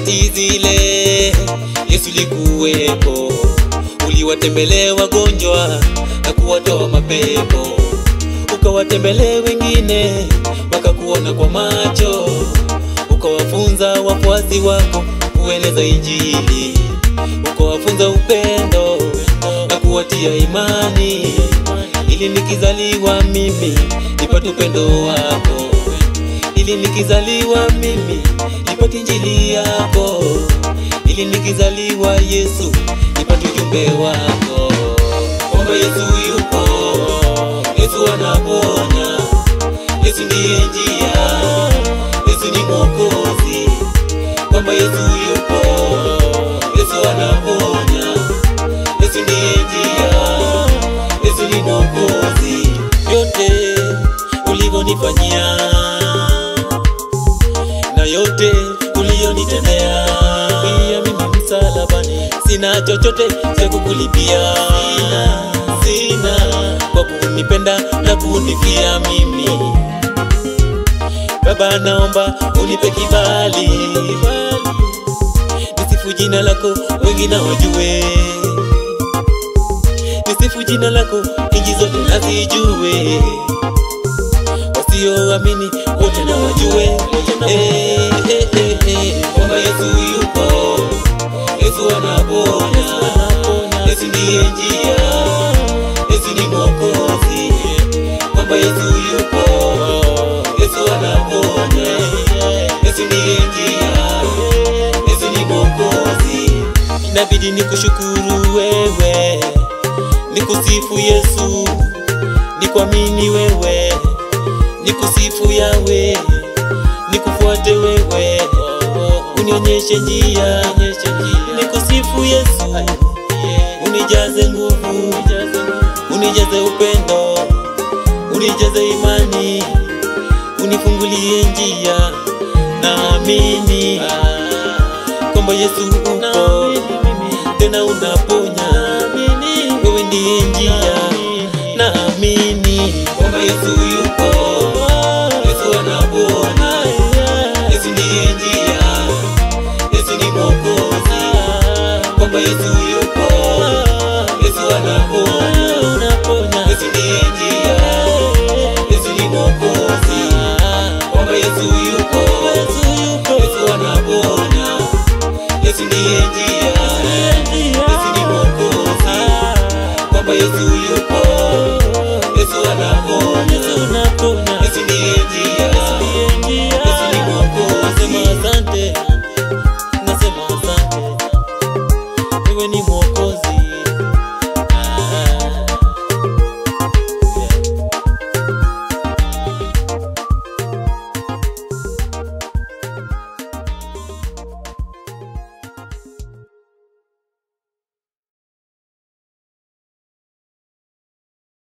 Nyakati zile Yesu likuwepo, uliwatembelea wagonjwa na kuwatoa mapepo, ukawatembelea wengine wakakuona kwa macho, ukawafunza wafuasi wako kueleza Injili, ukawafunza upendo na kuwatia imani, ili nikizaliwa mimi nipate upendo wako, ili nikizaliwa mimi nipate Injili yako, ili nikizaliwa Yesu nipate ujumbe wako. Kwamba Yesu yupo, Yesu anaponya, Yesu ndiye njia, Yesu ni Mwokozi. Kwamba Yesu yupo, Yesu anaponya, Yesu ndiye njia, Yesu ni Mwokozi. Yote ulivyonifanyia na yote ulionitendea, pia mimi msalabani sina chochote cha kukulipia, sina kwa kunipenda na kunifia mimi. Baba, naomba unipe kibali, nisifu jina lako wengine wajue, nisifu jina lako nchi zote nazijue, wasioamini wote na wajue. Kwamba Yesu yupo, Yesu anaponya, Yesu ndiye njia, Yesu ni Mwokozi. Kwamba Yesu yupo, Yesu anaponya, Yesu ndiye njia, Yesu ni Mwokozi. Inabidi nikushukuru wewe, nikusifu Yesu, nikuamini wewe, nikusifu Yawe, nikufuate wewe, unionyeshe njia, nikusifu Yesu, unijaze nguvu, unijaze upendo, unijaze imani, unifungulie njia. Naamini kwamba Yesu upo, tena unaponya, wewe ndiye njia. Naamini kwamba Yesu yupo, Yesu anaponya, Yesu ndiye njia, Yesu ni Mwokozi. Kwamba Yesu yupo, Yesu anaponya, Yesu ndiye njia, Yesu ni Mwokozi. Kwamba Yesu yupo, Yesu anaponya, Yesu ndiye njia, Yesu ni Mwokozi. Kwamba Yesu yupo, Yesu anaponya,